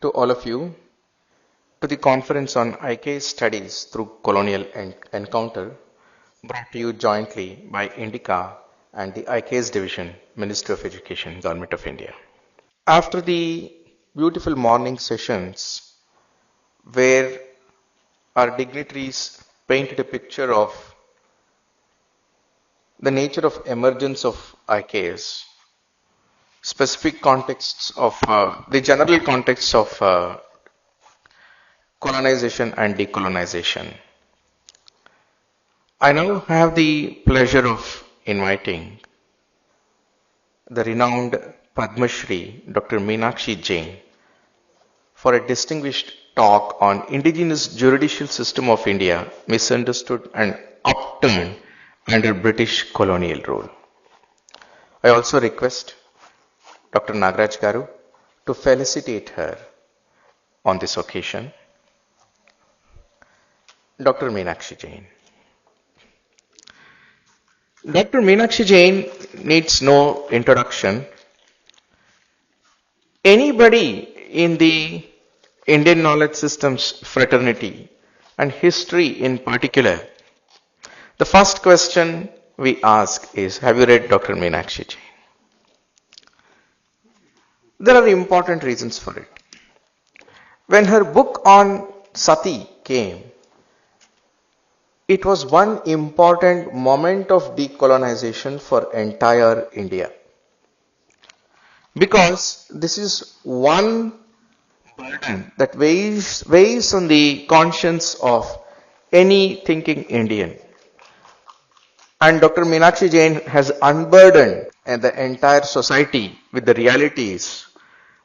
to all of you to the conference on IK studies through colonial encounter brought to you jointly by Indica and the IK's division, Ministry of Education, Government of India. After the beautiful morning sessions where our dignitaries painted a picture of the nature of emergence of IKs, specific contexts of the general contexts of colonization and decolonization. I now have the pleasure of inviting the renowned Padma Shri Dr. Meenakshi Jain for a distinguished talk on Indigenous Judicial System of India, misunderstood and upturned under British colonial rule. I also request Dr. Nagaraj Garu to felicitate her on this occasion. Dr. Meenakshi Jain. Dr. Meenakshi Jain needs no introduction. Anybody in the Indian knowledge systems fraternity and history in particular, the first question we ask is, have you read Dr. Meenakshi Jain? There are important reasons for it. When her book on Sati came, it was one important moment of decolonization for entire India. Because this is one burden that weighs on the conscience of any thinking Indian. And Dr. Meenakshi Jain has unburdened the entire society with the realities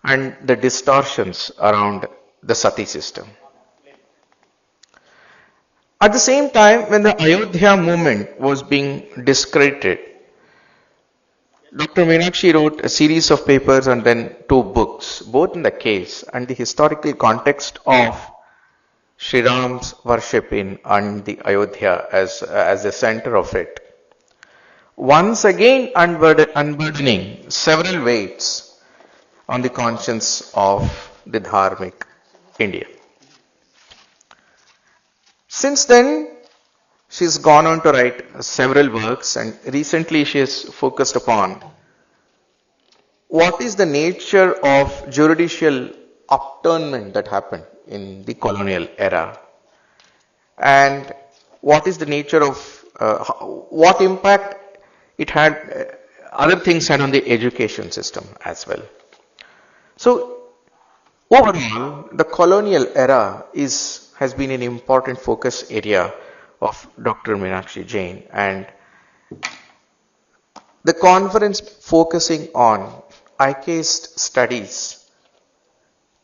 and the distortions around the Sati system. At the same time, when the Ayodhya movement was being discredited, Dr. Meenakshi wrote a series of papers and then 2 books, both in the case and the historical context of Sri Ram's worship in and the Ayodhya as the center of it. Once again unburdening several weights on the conscience of the Dharmic India. Since then, she's gone on to write several works, and recently she has focused upon what is the nature of judicial upturnment that happened in the colonial era, and what is the nature of what impact it had, other things had on the education system as well. So overall, the colonial era has been an important focus area of Dr. Meenakshi Jain, and the conference focusing on IK's studies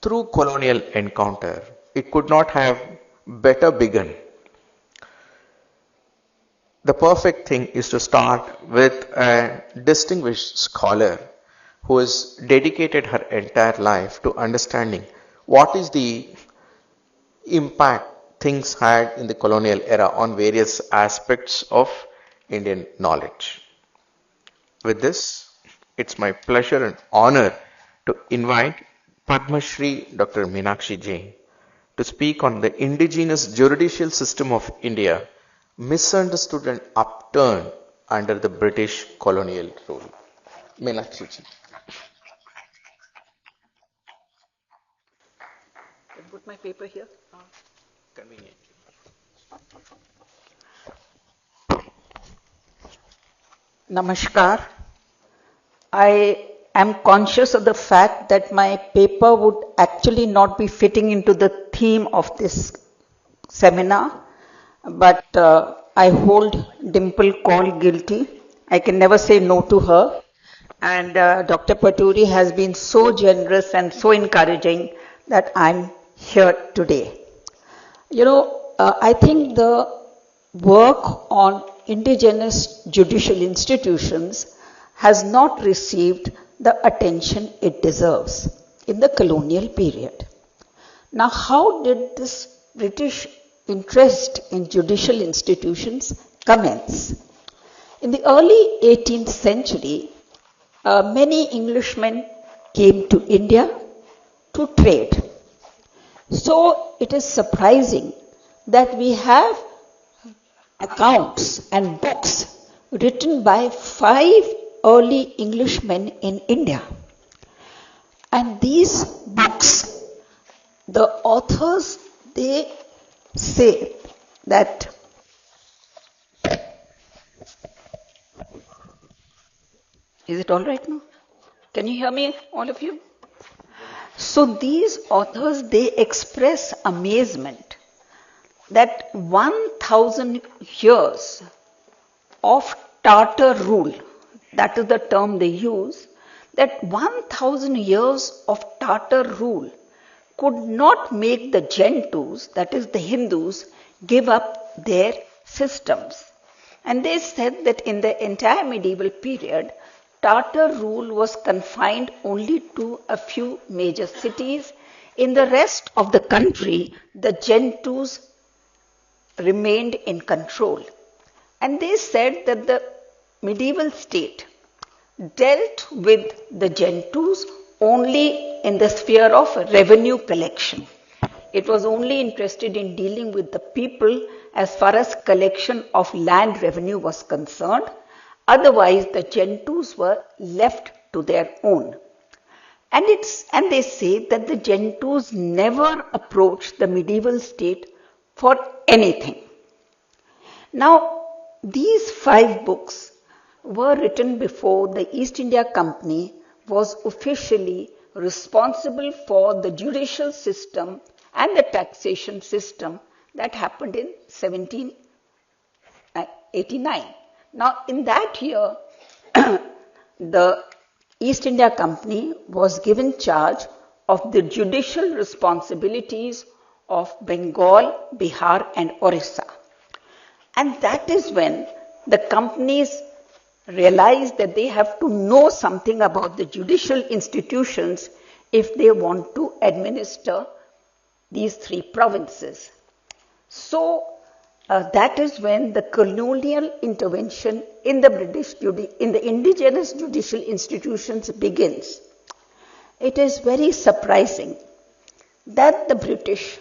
through colonial encounter, it could not have better begun. The perfect thing is to start with a distinguished scholar who has dedicated her entire life to understanding what is the impact things had in the colonial era on various aspects of Indian knowledge. With this, it's my pleasure and honor to invite Padma Shri Dr. Meenakshi Jain to speak on the Indigenous Judicial System of India, misunderstood and upturned under the British colonial rule. Meenakshi Jain. Can I put my paper here? Convenient. Namaskar. I am conscious of the fact that my paper would actually not be fitting into the theme of this seminar, but I hold Dimple Call guilty. I can never say no to her. And Dr. Paturi has been so generous and so encouraging that I'm here today. I think the work on indigenous judicial institutions has not received the attention it deserves in the colonial period. Now, how did this British interest in judicial institutions commence? In the early 18th century, many Englishmen came to India to trade. So it is surprising that we have accounts and books written by 5 early Englishmen in India. And these books, the authors, they say that is it all right now? Can you hear me, all of you? So these authors, they express amazement that 1000 years of Tartar rule, that is the term they use, that 1000 years of Tartar rule could not make the Gentus, that is the Hindus, give up their systems. And they said that in the entire medieval period, Tartar rule was confined only to a few major cities. In the rest of the country, the Gentus remained in control. And they said that the medieval state dealt with the Gentus only in the sphere of revenue collection. It was only interested in dealing with the people as far as collection of land revenue was concerned. Otherwise, the Gentus were left to their own. And they say that the Gentus never approached the medieval state for anything. Now, these 5 books were written before the East India Company was officially responsible for the judicial system and the taxation system that happened in 1789. Now, in that year, the East India Company was given charge of the judicial responsibilities of Bengal, Bihar and Odisha. And that is when the companies realized that they have to know something about the judicial institutions if they want to administer these 3 provinces. So that is when the colonial intervention in the indigenous judicial institutions begins. It is very surprising that the British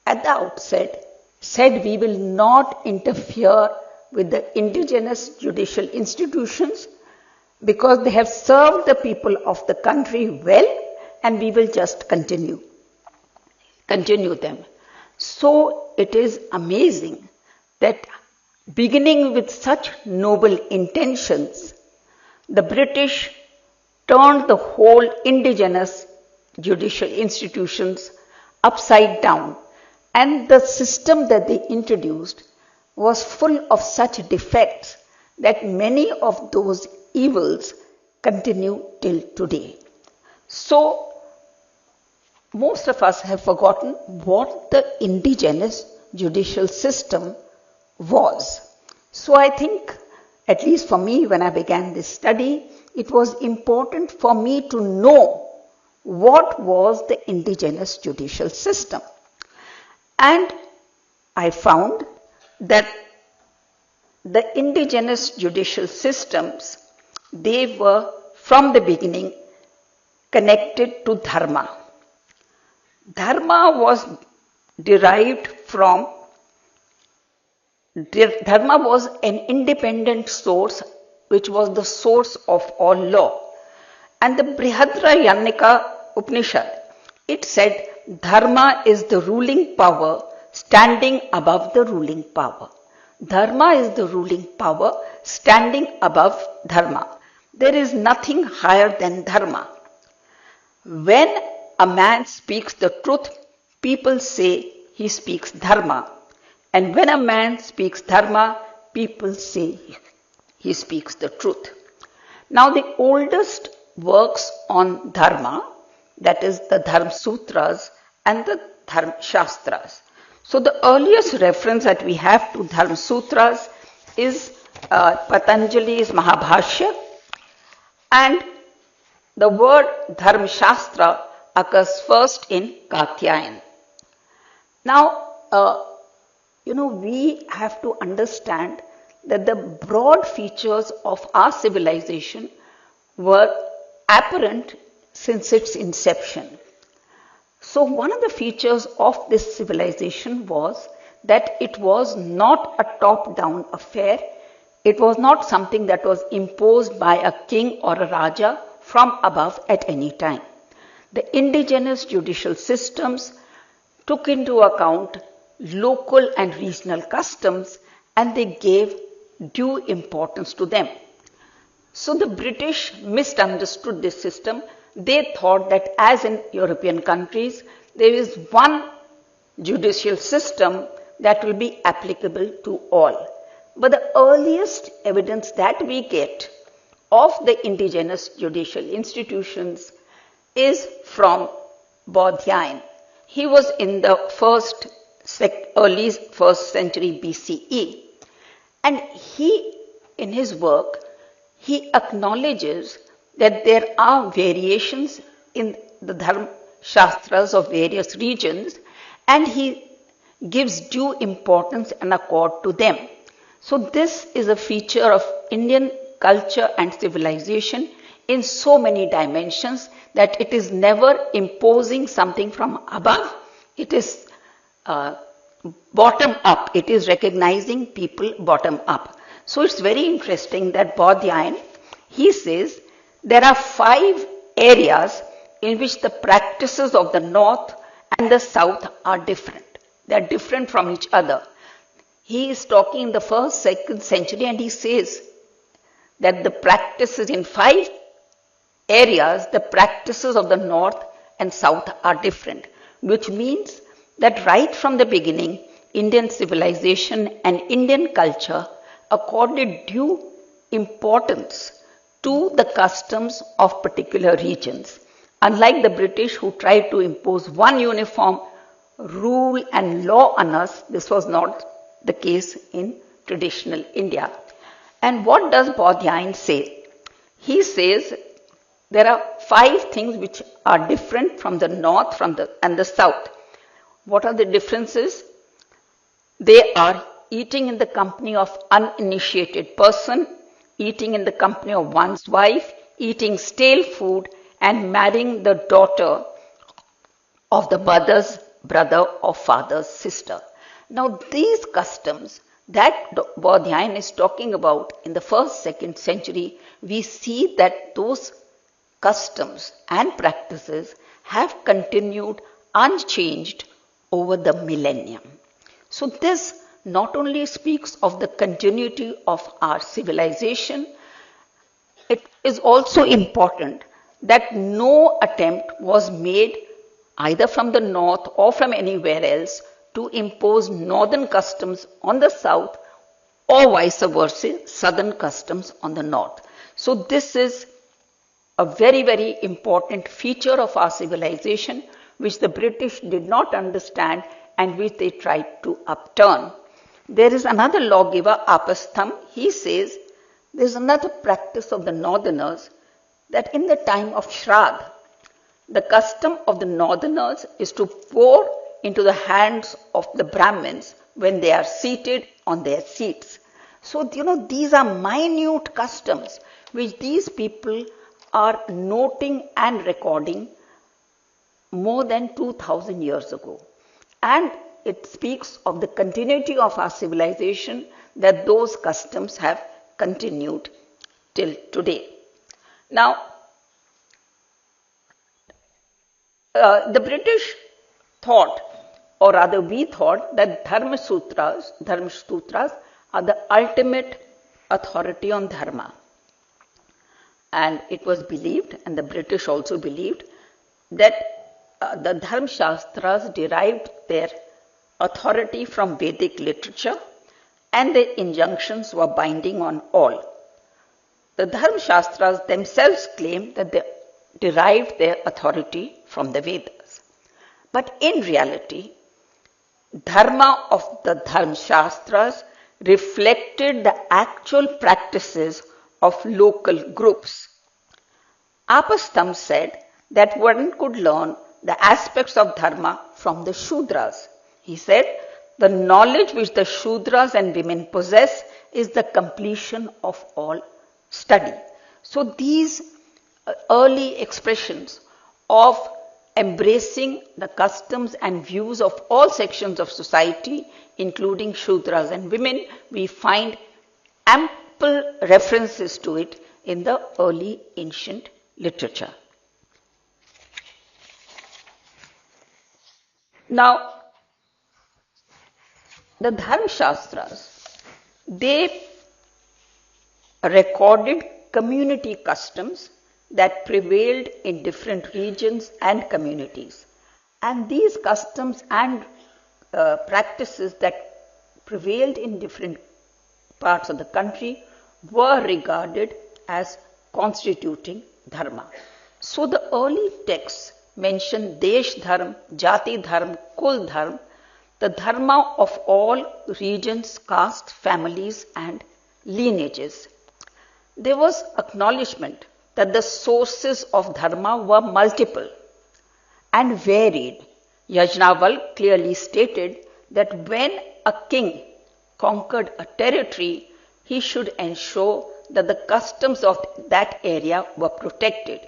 at the outset said we will not interfere with the indigenous judicial institutions because they have served the people of the country well and we will just continue them. So it is amazing that beginning with such noble intentions, the British turned the whole indigenous judicial institutions upside down, and the system that they introduced was full of such defects that many of those evils continue till today. So, most of us have forgotten what the indigenous judicial system was. So I think, at least for me when I began this study, it was important for me to know what was the indigenous judicial system. And I found that the indigenous judicial systems, they were from the beginning connected to Dharma. Dharma was an independent source which was the source of all law. And the Brihadaranyaka Upanishad, it said Dharma is the ruling power standing above the ruling power. Dharma is the ruling power standing above Dharma. There is nothing higher than Dharma. When a man speaks the truth, people say he speaks Dharma. And when a man speaks Dharma, people say he speaks the truth. Now the oldest works on Dharma, that is the Dharma Sutras and the Dharma Shastras. So the earliest reference that we have to Dharma Sutras is Patanjali's Mahabhashya, and the word Dharma Shastra occurs first in Katyayan. Now, we have to understand that the broad features of our civilization were apparent since its inception. So one of the features of this civilization was that it was not a top-down affair. It was not something that was imposed by a king or a raja from above at any time. The indigenous judicial systems took into account local and regional customs, and they gave due importance to them. So the British misunderstood this system. They thought that as in European countries, there is one judicial system that will be applicable to all. But the earliest evidence that we get of the indigenous judicial institutions is from Bodh. He was in the early first century BCE, and he, in his work, he acknowledges that there are variations in the Dharma Shastras of various regions, and he gives due importance and accord to them. So this is a feature of Indian culture and civilization in so many dimensions that it is never imposing something from above. It is bottom up. It is recognizing people bottom up. So it's very interesting that Bodh, he says there are 5 areas in which the practices of the north and the south are different. They are different from each other. He is talking in the 1st, 2nd century, and he says that the practices in 5 areas, the practices of the north and south are different, which means that right from the beginning, Indian civilization and Indian culture accorded due importance to the customs of particular regions. Unlike the British, who tried to impose one uniform rule and law on us, this was not the case in traditional India. And what does Bodh say? He says there are 5 things which are different from the north and the south. What are the differences? They are eating in the company of uninitiated person, eating in the company of one's wife, eating stale food, and marrying the daughter of the mother's brother or father's sister. Now these customs that Bodh is talking about in the 1st, 2nd century, we see that those customs and practices have continued unchanged over the millennium. So this not only speaks of the continuity of our civilization, it is also important that no attempt was made either from the north or from anywhere else to impose northern customs on the south or vice versa, southern customs on the north. So this is a very, very important feature of our civilization which the British did not understand and which they tried to upturn. There is another lawgiver, Apastham. He says there is another practice of the northerners that in the time of Shraddh, the custom of the northerners is to pour into the hands of the Brahmins when they are seated on their seats. So, these are minute customs which these people are noting and recording more than 2000 years ago. And it speaks of the continuity of our civilization, that those customs have continued till today. Now, the British thought, or rather we thought, that Dharma Sutras are the ultimate authority on Dharma. And it was believed, and the British also believed, that the Dharma Shastras derived their authority from Vedic literature, and the injunctions were binding on all. The Dharma Shastras themselves claim that they derived their authority from the Vedas. But in reality, Dharma of the Dharma Shastras reflected the actual practices of local groups. Apastham said that one could learn the aspects of Dharma from the Shudras. He said, the knowledge which the Shudras and women possess is the completion of all study. So these early expressions of embracing the customs and views of all sections of society, including Shudras and women. We find ample references to it in the early ancient literature. Now, the Dharma Shastras, they recorded community customs that prevailed in different regions and communities. And these customs and practices that prevailed in different parts of the country were regarded as constituting dharma. So the early texts mention Desh Dharma, Jati Dharma, Kul Dharma, the dharma of all regions, castes, families and lineages. There was acknowledgement that the sources of dharma were multiple and varied. Yajnavalkya clearly stated that when a king conquered a territory, he should ensure that the customs of that area were protected.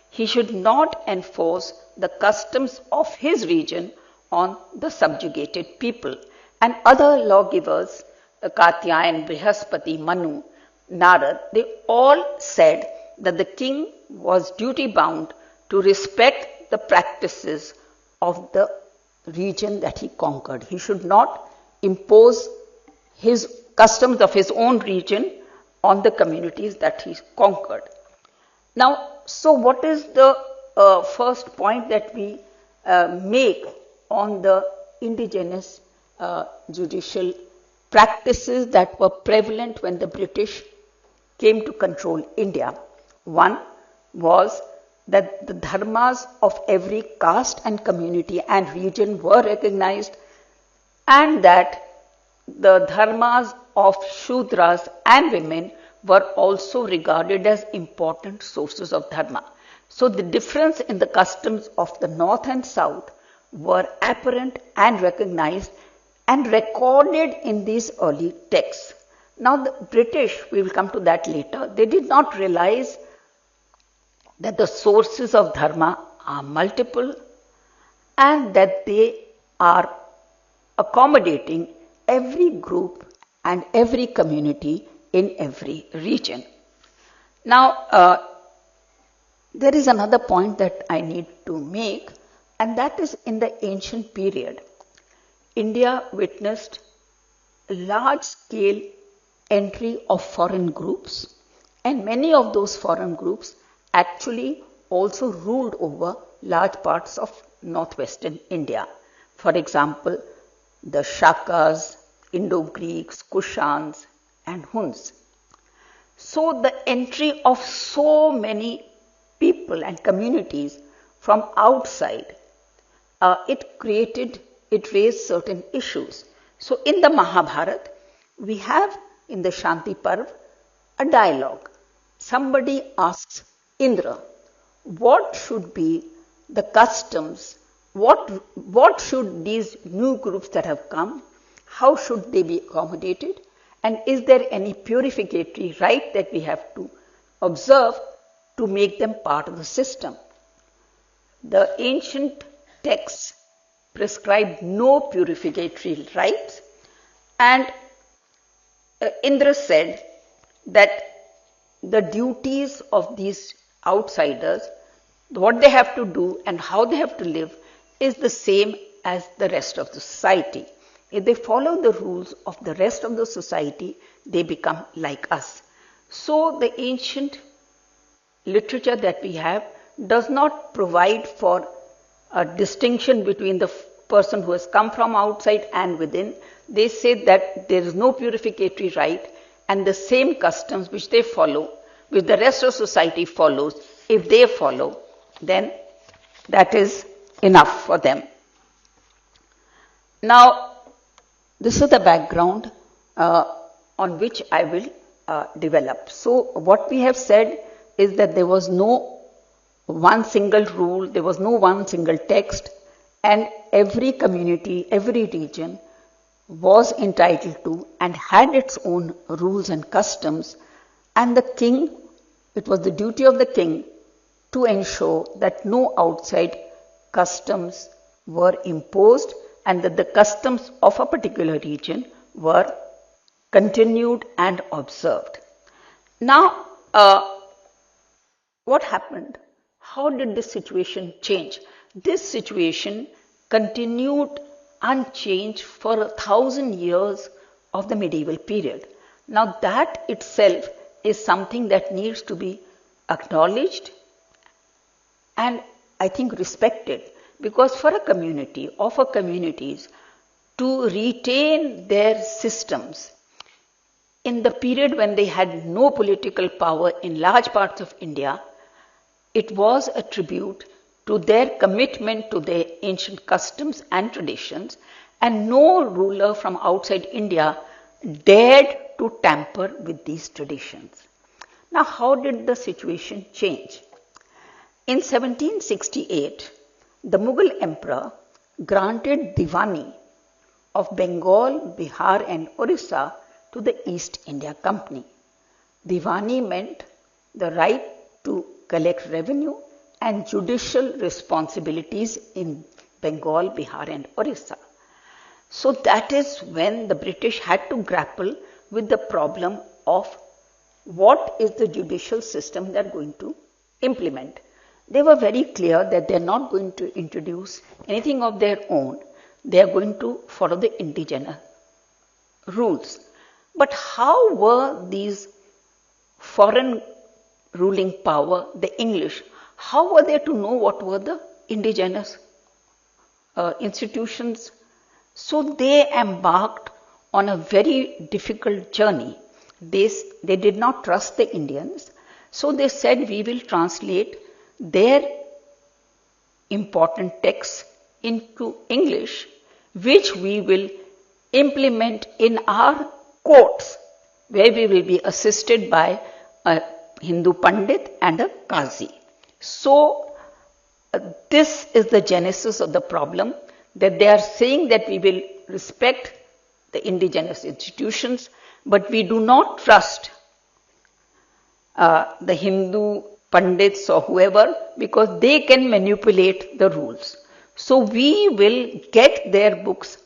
He should not enforce the customs of his region on the subjugated people. And other lawgivers, Katyayan, Brihaspati, Manu, Narad, they all said that the king was duty bound to respect the practices of the region that he conquered. He should not impose his customs of his own region on the communities that he conquered. Now, so what is the first point that we make on the indigenous judicial practices that were prevalent when the British came to control India? One was that the dharmas of every caste and community and region were recognized, and that the dharmas of Shudras and women were also regarded as important sources of dharma. So the difference in the customs of the north and south were apparent and recognized and recorded in these early texts. Now the British, we will come to that later, they did not realize that the sources of dharma are multiple and that they are accommodating every group and every community in every region. Now, there is another point that I need to make, and that is in the ancient period, India witnessed large-scale entry of foreign groups, and many of those foreign groups actually also ruled over large parts of northwestern India. For example, the Shakas, Indo-Greeks, Kushans and Huns. So the entry of so many people and communities from outside, it raised certain issues. So in the Mahabharata, we have in the Shanti Parv a dialogue. Somebody asks Indra, what should be the customs, what should these new groups that have come, how should they be accommodated, and is there any purificatory rite that we have to observe to make them part of the system? The ancient texts prescribe no purificatory rites, and Indra said that the duties of these outsiders, what they have to do and how they have to live, is the same as the rest of the society. If they follow the rules of the rest of the society, they become like us. So the ancient literature that we have does not provide for a distinction between the person who has come from outside and within. They say that there is no purificatory rite, and the same customs which they follow, which the rest of society follows, if they follow, then that is enough for them. Now, this is the background on which I will develop. So, what we have said is that there was no one single rule, there was no one single text, and every community, every region was entitled to and had its own rules and customs, and the king, it was the duty of the king to ensure that no outside customs were imposed and that the customs of a particular region were continued and observed. Now, what happened? How did this situation change? This situation continued unchanged for 1,000 years of the medieval period. Now that itself is something that needs to be acknowledged and I think respected, because for a community or for communities to retain their systems in the period when they had no political power in large parts of India, it was a tribute to their commitment to their ancient customs and traditions, and no ruler from outside India dared to tamper with these traditions. Now, how did the situation change? In 1768, the Mughal emperor granted Diwani of Bengal, Bihar and Odisha to the East India Company. Diwani meant the right to collect revenue and judicial responsibilities in Bengal, Bihar and Odisha. So that is when the British had to grapple with the problem of what is the judicial system they are going to implement. They were very clear that they are not going to introduce anything of their own. They are going to follow the indigenous rules. But how were these foreign ruling power, the English, how were they to know what were the indigenous institutions? So they embarked on a very difficult journey. They did not trust the Indians. So they said, we will translate their important texts into English, which we will implement in our courts, where we will be assisted by a Hindu Pandit and a Qazi. So this is the genesis of the problem, that they are saying that we will respect the indigenous institutions, but we do not trust the Hindu Pandits or whoever, because they can manipulate the rules. So we will get their books,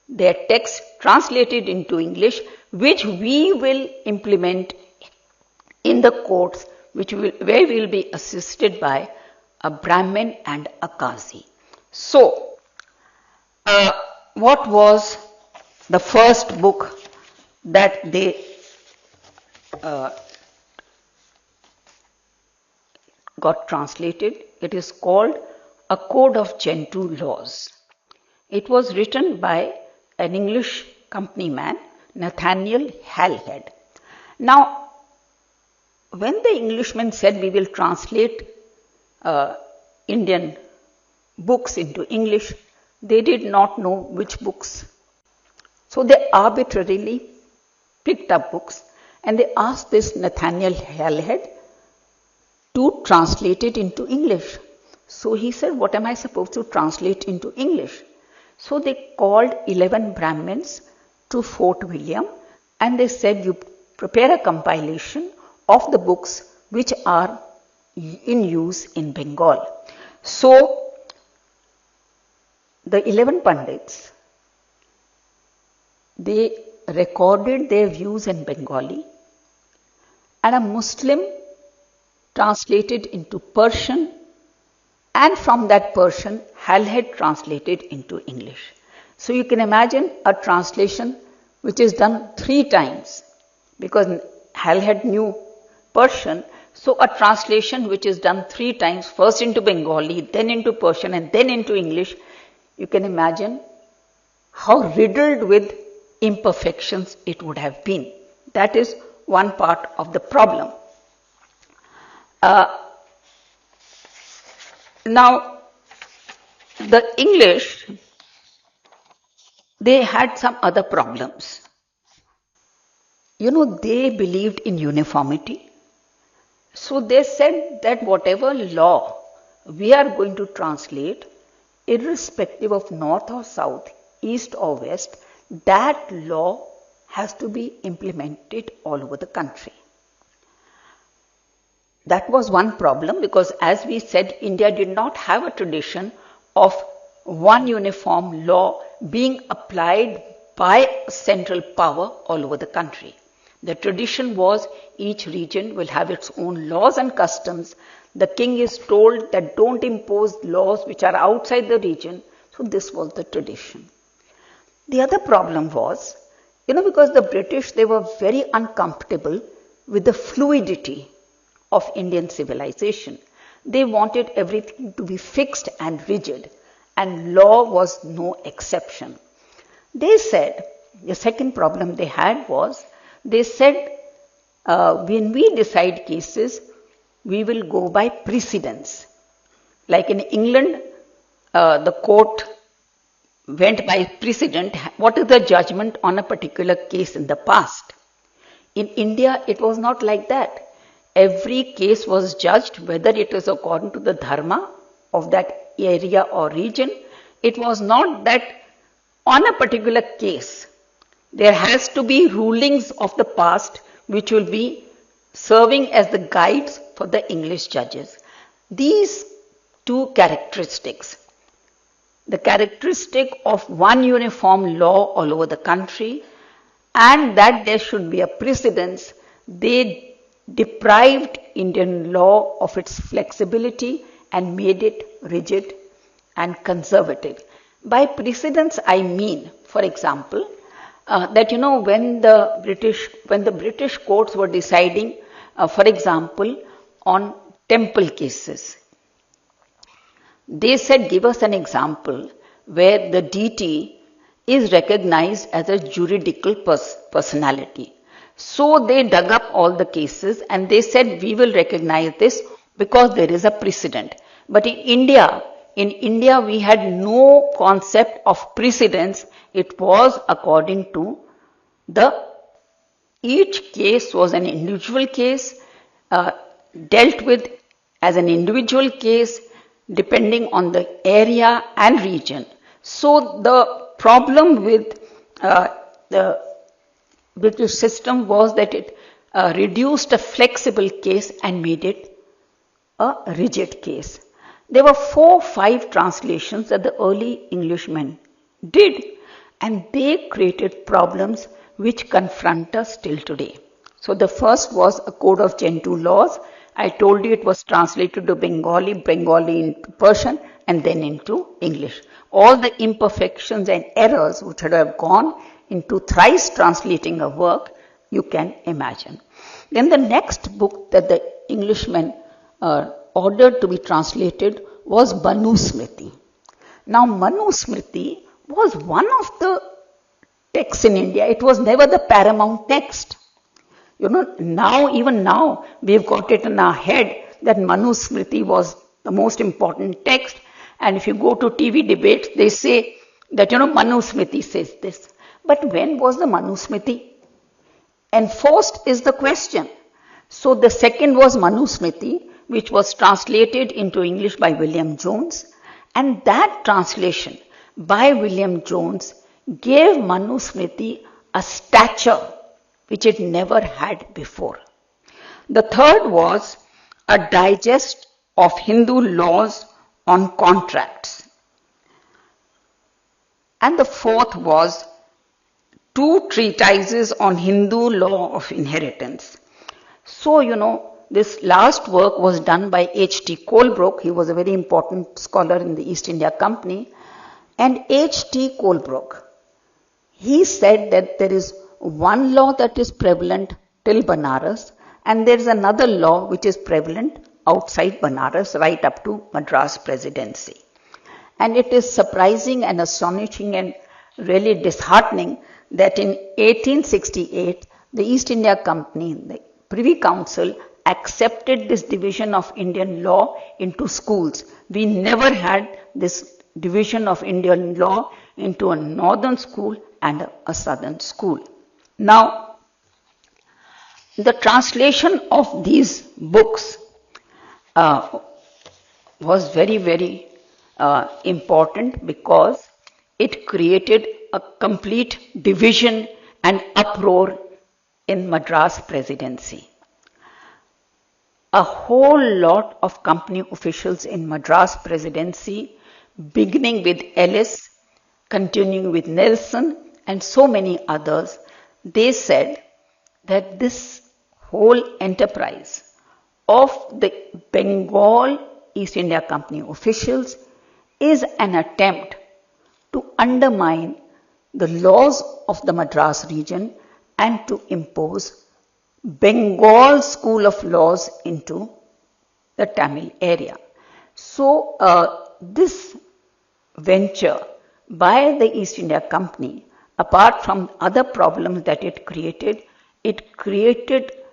their texts translated into English, which we will implement in the courts, where we will be assisted by a Brahmin and a Qazi. So, what was the first book that they got translated? It is called A Code of Gentoo Laws. It was written by an English company man, Nathaniel Halhed. Now, when the Englishmen said we will translate Indian books into English, they did not know which books. So they arbitrarily picked up books and they asked this Nathaniel Halhed to translate it into English. So he said, what am I supposed to translate into English? So they called 11 Brahmins to Fort William and they said, you prepare a compilation of the books which are in use in Bengal. So the 11 Pandits, they recorded their views in Bengali, and a Muslim translated into Persian, and from that Persian, Halhed translated into English. So you can imagine a translation which is done 3 times, because Halhed knew Persian. So a translation which is done 3 times, first into Bengali, then into Persian, and then into English. You can imagine how riddled with imperfections it would have been. That is one part of the problem. Now, the English, they had some other problems. You know, they believed in uniformity. So they said that whatever law we are going to translate, irrespective of north or south, east or west, that law has to be implemented all over the country. That was one problem, because as we said, India did not have a tradition of one uniform law being applied by central power all over the country. The tradition was each region will have its own laws and customs. The king is told that don't impose laws which are outside the region. So this was the tradition. The other problem was, because the British, they were very uncomfortable with the fluidity of Indian civilization. They wanted everything to be fixed and rigid, and law was no exception. They said, the second problem they had was, they said, when we decide cases, we will go by precedents. Like in England, the court went by precedent. What is the judgment on a particular case in the past? In India, it was not like that. Every case was judged whether it was according to the Dharma of that area or region. It was not that on a particular case, there has to be rulings of the past which will be serving as the guides for the English judges. These two characteristics, the characteristic of one uniform law all over the country and that there should be a precedence, they deprived Indian law of its flexibility and made it rigid and conservative. By precedence, I mean, for example, that when the British courts were deciding, for example, on temple cases, they said, give us an example where the deity is recognized as a juridical personality. So they dug up all the cases and they said, we will recognize this because there is a precedent. But in India, we had no concept of precedence. It was according to each case was an individual case, dealt with as an individual case, depending on the area and region. So the problem with the British system was that it reduced a flexible case and made it a rigid case. There were 4-5 translations that the early Englishmen did, and they created problems which confront us till today. So the first was a code of Gentoo laws. I told you it was translated to Bengali into Persian, and then into English. All the imperfections and errors which had have gone into thrice translating a work, you can imagine. Then the next book that the Englishmen ordered to be translated was Manusmriti. Now Manusmriti was one of the texts in India. It was never the paramount text. Even now, we've got it in our head that Manusmriti was the most important text. And if you go to TV debates, they say that, Manusmriti says this. But when was the Manusmriti enforced is the question. So the second was Manusmriti, which was translated into English by William Jones. And that translation by William Jones gave Manusmriti a stature which it never had before. The third was a digest of Hindu laws on contracts. And the fourth was 2 treatises on Hindu law of inheritance. So, this last work was done by H.T. Colebrook. He was a very important scholar in the East India Company. And H.T. Colebrook, he said that there is one law that is prevalent till Banaras, and there is another law which is prevalent outside Banaras right up to Madras Presidency. And it is surprising and astonishing and really disheartening that in 1868, the East India Company, the Privy Council, accepted this division of Indian law into schools. We never had this division of Indian law into a northern school and a southern school. Now, the translation of these books was very, very important because it created a complete division and uproar in Madras Presidency. A whole lot of company officials in Madras Presidency beginning with Ellis, continuing with Nelson and so many others, they said that this whole enterprise of the Bengal East India Company officials is an attempt to undermine the laws of the Madras region and to impose Bengal school of laws into the Tamil area. So, this venture by the East India Company, apart from other problems that it created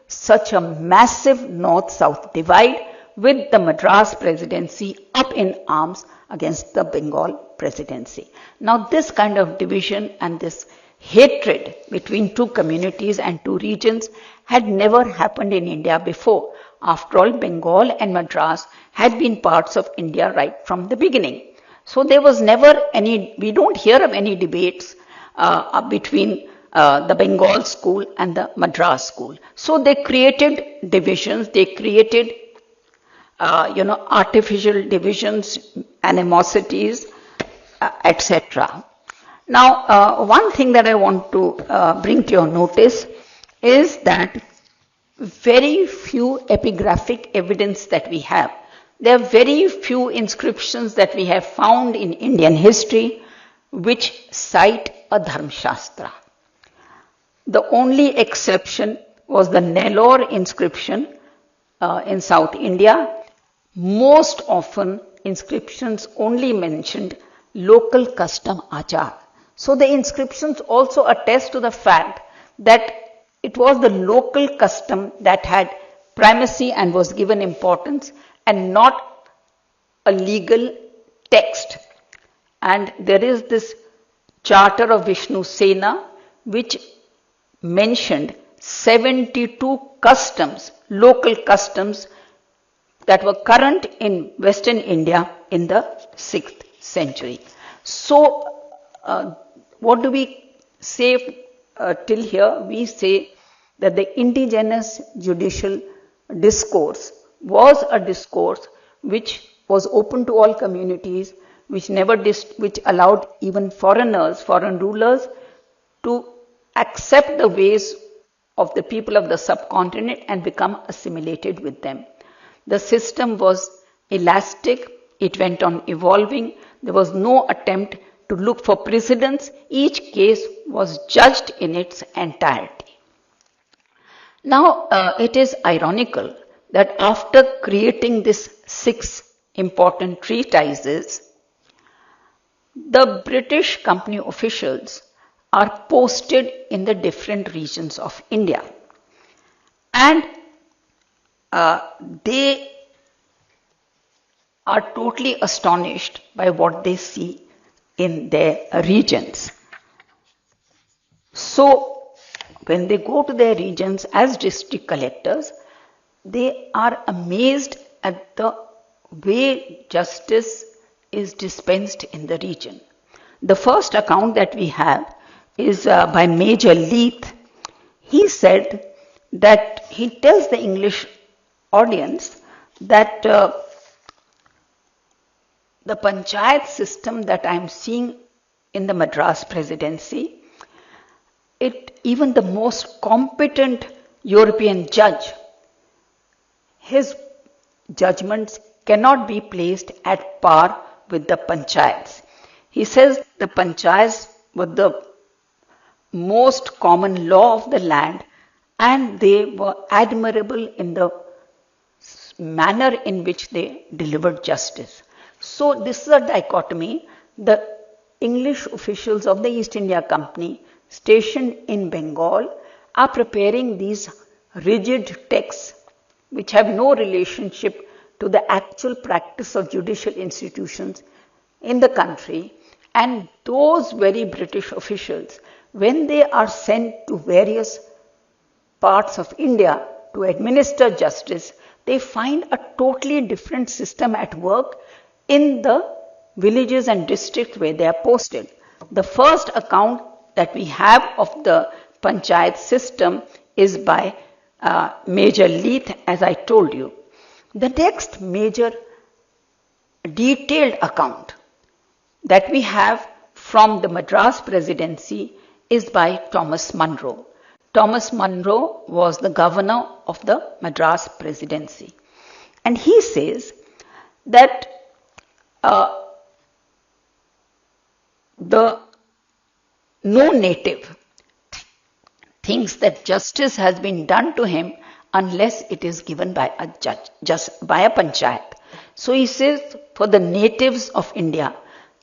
such a massive north-south divide with the Madras presidency up in arms against the Bengal presidency. Now, this kind of division and this hatred between two communities and two regions had never happened in India before. After all, Bengal and Madras had been parts of India right from the beginning. So there was never any, we don't hear of any debates between the Bengal school and the Madras school. So they created divisions, they created artificial divisions, animosities, etc. Now, one thing that I want to bring to your notice is that very few epigraphic evidence that we have. There are very few inscriptions that we have found in Indian history which cite a Dharma Shastra. The only exception was the Nellore inscription in South India. Most often inscriptions only mentioned local custom achar. So the inscriptions also attest to the fact that it was the local custom that had primacy and was given importance and not a legal text. And there is this charter of Vishnu Sena which mentioned 72 customs, local customs that were current in Western India in the 6th century. So, what do we say till here? We say that the indigenous judicial discourse was a discourse which was open to all communities, which which allowed even foreigners, foreign rulers to accept the ways of the people of the subcontinent and become assimilated with them. The system was elastic, it went on evolving, there was no attempt to look for precedents, each case was judged in its entirety. Now, it is ironical that after creating these 6 important treatises, the British company officials are posted in the different regions of India. And they are totally astonished by what they see in their regions. So, when they go to their regions as district collectors, they are amazed at the way justice is dispensed in the region. The first account that we have is by Major Leith. He said that he tells the English audience that the Panchayat system that I am seeing in the Madras presidency, even the most competent European judge, his judgments cannot be placed at par with the Panchayats. He says the Panchayats were the most common law of the land and they were admirable in the manner in which they delivered justice. So this is a dichotomy. The English officials of the East India Company stationed in Bengal are preparing these rigid texts which have no relationship to the actual practice of judicial institutions in the country, and those very British officials, when they are sent to various parts of India to administer justice, they find a totally different system at work in the villages and districts where they are posted. The first account that we have of the Panchayat system is by Major Leith, as I told you. The next major detailed account that we have from the Madras presidency is by Thomas Munro. Thomas Munro was the governor of the Madras presidency. And he says that no native thinks that justice has been done to him unless it is given by a judge, just by a panchayat. So he says for the natives of India,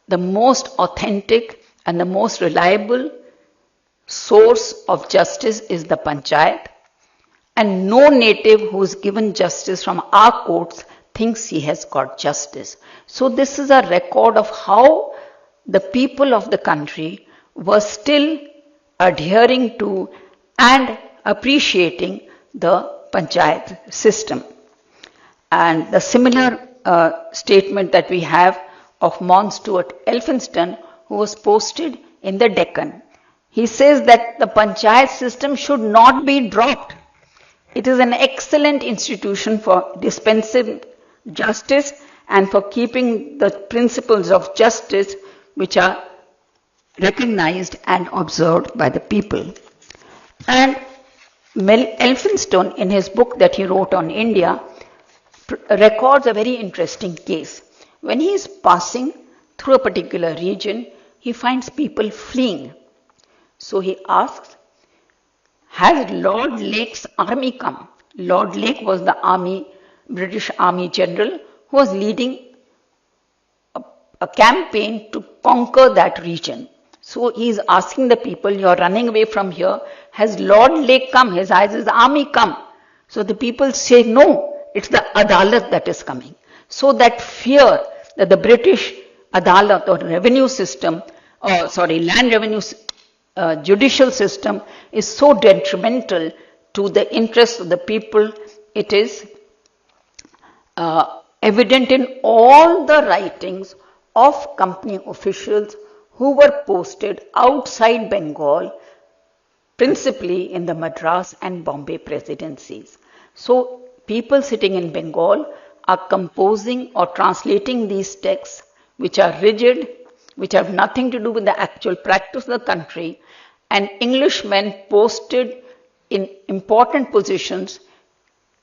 the most authentic and the most reliable source of justice is the panchayat, and no native who is given justice from our courts thinks he has got justice. So this is a record of how the people of the country were still adhering to and appreciating the panchayat system. And the similar statement that we have of Mons Stuart Elphinstone, who was posted in the Deccan. He says that the panchayat system should not be dropped. It is an excellent institution for dispensing justice and for keeping the principles of justice which are recognized and observed by the people. And Elphinstone, in his book that he wrote on India, records a very interesting case. When he is passing through a particular region, he finds people fleeing. So he asks, has Lord Lake's army come? Lord Lake was the army, British Army general who was leading a campaign to conquer that region. So he is asking the people, you are running away from here. Has Lord Lake come? Has the army come? So the people say, no, it's the Adalat that is coming. So that fear that the British Adalat or revenue system, land revenue judicial system is so detrimental to the interests of the people, it is evident in all the writings of company officials who were posted outside Bengal, principally in the Madras and Bombay presidencies. So people sitting in Bengal are composing or translating these texts which are rigid, which have nothing to do with the actual practice of the country, and Englishmen posted in important positions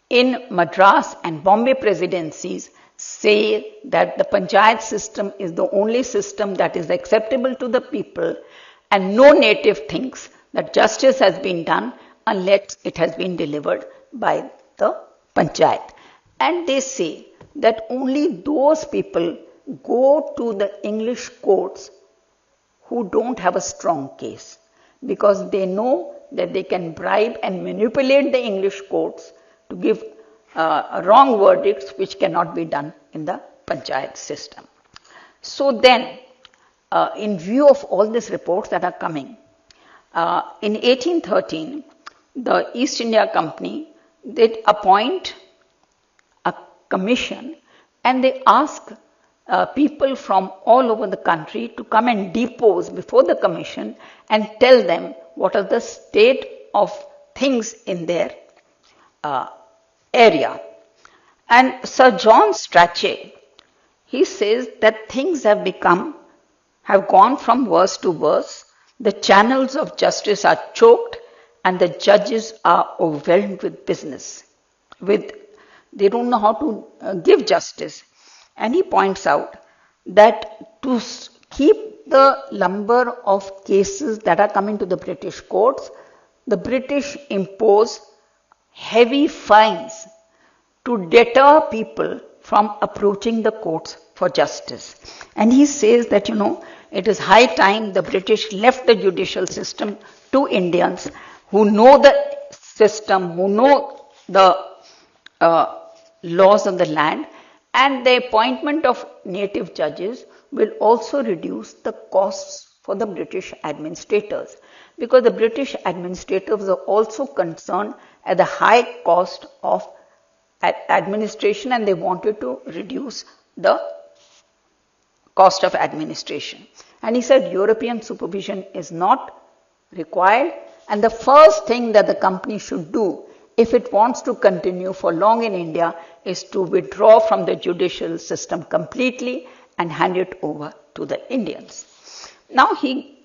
in Madras and Bombay presidencies say that the panchayat system is the only system that is acceptable to the people, and no native thinks that justice has been done unless it has been delivered by the panchayat. And they say that only those people go to the English courts who don't have a strong case, because they know that they can bribe and manipulate the English courts to give wrong verdicts which cannot be done in the panchayat system. So then, in view of all these reports that are coming, in 1813, the East India Company did appoint a commission, and they asked people from all over the country to come and depose before the commission and tell them what are the state of things in their area. And Sir John Strachey, he says that things have gone from worse to worse. The channels of justice are choked and the judges are overwhelmed with business. They don't know how to give justice. And he points out that to keep the number of cases that are coming to the British courts, the British impose heavy fines to deter people from approaching the courts for justice. And he says that, it is high time the British left the judicial system to Indians who know the system, who know the laws of the land, and the appointment of native judges will also reduce the costs for the British administrators, because the British administrators are also concerned at the high cost of administration, and they wanted to reduce the cost of administration. And he said European supervision is not required, and the first thing that the company should do if it wants to continue for long in India is to withdraw from the judicial system completely and hand it over to to the Indians. Now he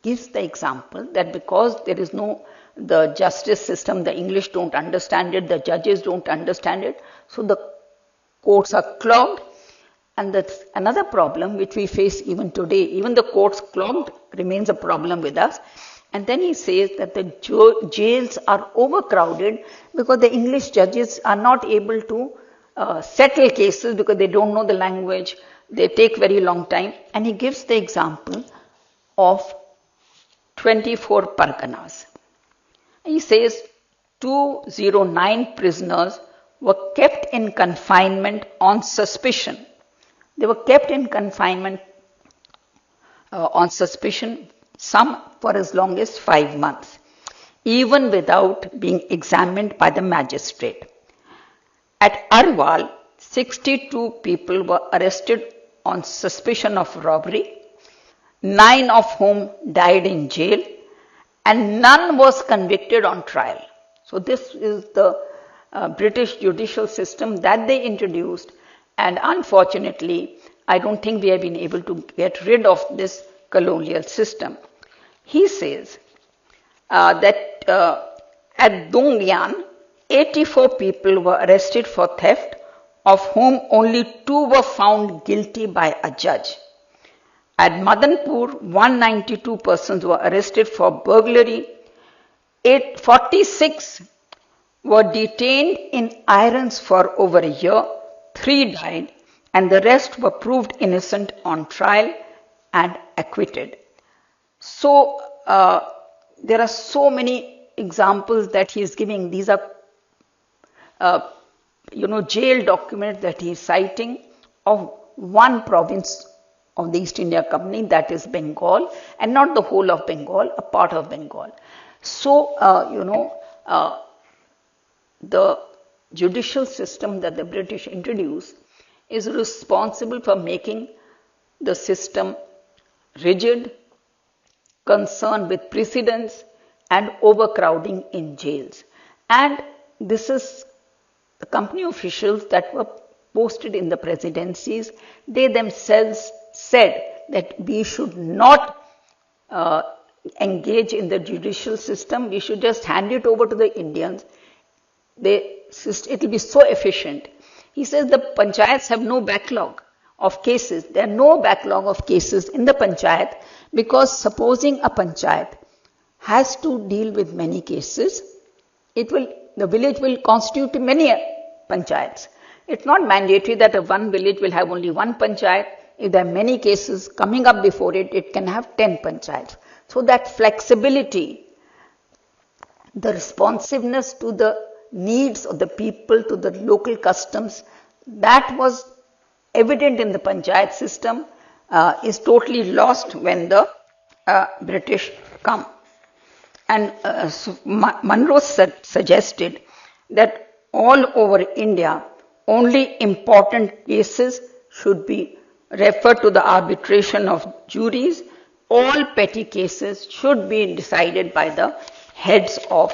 gives the example that because there is no the justice system, the English don't understand it, the judges don't understand it, so the courts are clogged. And that's another problem which we face even today. Even the courts clogged remains a problem with us. And then he says that the jails are overcrowded because the English judges are not able to settle cases because they don't know the language. They take very long time. And he gives the example of 24 parganas. He says 209 prisoners were kept in confinement on suspicion. They were kept in confinement on suspicion, some for as long as 5 months, even without being examined by the magistrate. At Arwal, 62 people were arrested on suspicion of robbery, 9 of whom died in jail, and none was convicted on trial. So this is the British judicial system that they introduced, and unfortunately, I don't think we have been able to get rid of this colonial system. He says that at Dongyan, 84 people were arrested for theft, of whom only 2 were found guilty by a judge. At Madanpur, 192 persons were arrested for burglary, 46 were detained in irons for over a year, 3 died, and the rest were proved innocent on trial and acquitted. So, there are so many examples that he is giving. These are, jail documents that he is citing of one province of the East India Company, that is Bengal, and not the whole of Bengal, a part of Bengal. So, the judicial system that the British introduced is responsible for making the system rigid, concerned with precedents, and overcrowding in jails. And this is the company officials that were posted in the presidencies. They themselves said that we should not engage in the judicial system. We should just hand it over to the Indians. It will be so efficient. He says the panchayats have no backlog of cases. There are no backlog of cases in the panchayat because supposing a panchayat has to deal with many cases, the village will constitute many panchayats. It's not mandatory that one village will have only one panchayat. If there are many cases coming up before it, it can have 10 panchayats. So that flexibility, the responsiveness to the needs of the people, to the local customs, that was evident in the panchayat system, is totally lost when the British come. And Monroe suggested that all over India, only important cases should be referred to the arbitration of juries. All petty cases should be decided by the heads of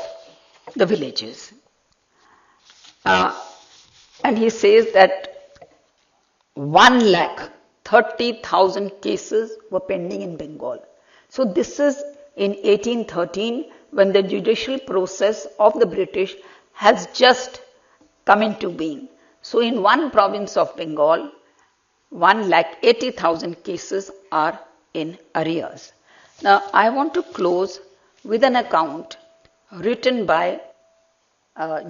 the villages. And he says that 130,000 cases were pending in Bengal. So this is in 1813 when the judicial process of the British has just come into being. So in one province of Bengal, 180,000 cases are in arrears. Now I want to close with an account written by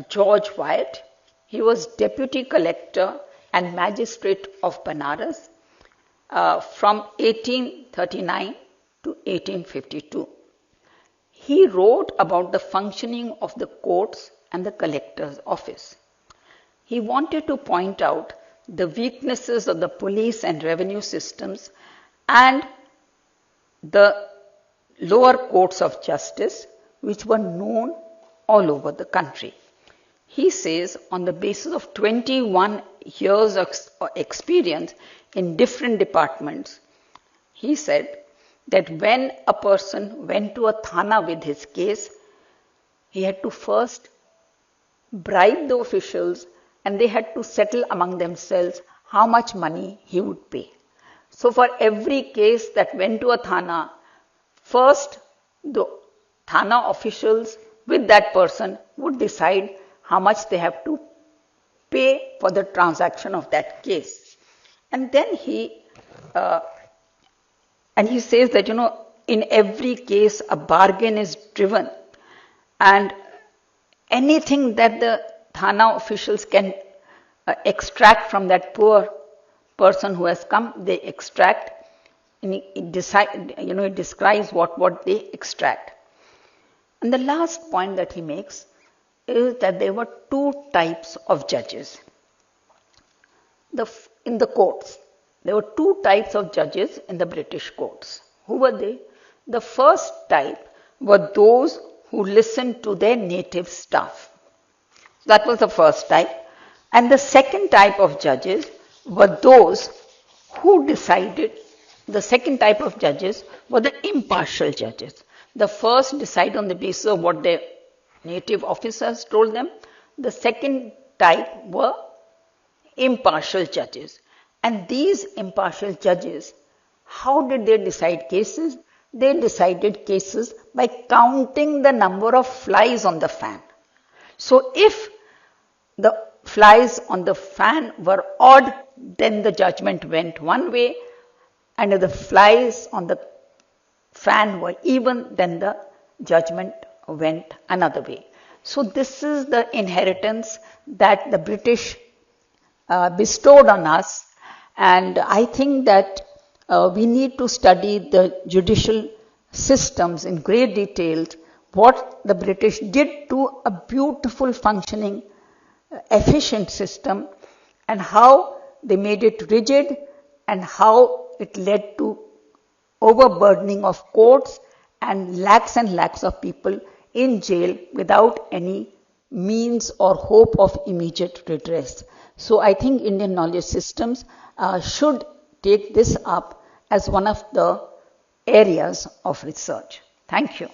George Wyatt. He was deputy collector and magistrate of Banaras from 1839 to 1852. He wrote about the functioning of the courts and the collector's office. He wanted to point out the weaknesses of the police and revenue systems and the lower courts of justice, which were known all over the country. He says, on the basis of 21 years of experience in different departments, he said that when a person went to a thana with his case, he had to first bribe the officials and they had to settle among themselves how much money he would pay. So for every case that went to a thana, first the thana officials with that person would decide how much they have to pay for the transaction of that case. And then he says that, in every case a bargain is driven, and anything that the thana officials can extract from that poor person who has come, they extract. And it describes what they extract. And the last point that he makes is that there were two types of judges. In the courts, there were two types of judges in the British courts. Who were they? The first type were those who listened to their native staff. That was the first type. And the second type of judges were those who decided. The second type of judges were the impartial judges. The first decide on the basis of what their native officers told them. The second type were impartial judges. And these impartial judges, how did they decide cases? They decided cases by counting the number of flies on the fan. So if the flies on the fan were odd, then the judgment went one way, and if the flies on the fan were even, then the judgment went another way. So this is the inheritance that the British bestowed on us, and I think that we need to study the judicial systems in great detail, what the British did to a beautiful functioning, efficient system, and how they made it rigid, and how it led to overburdening of courts and lakhs of people in jail without any means or hope of immediate redress. So I think Indian knowledge systems should take this up as one of the areas of research. Thank you.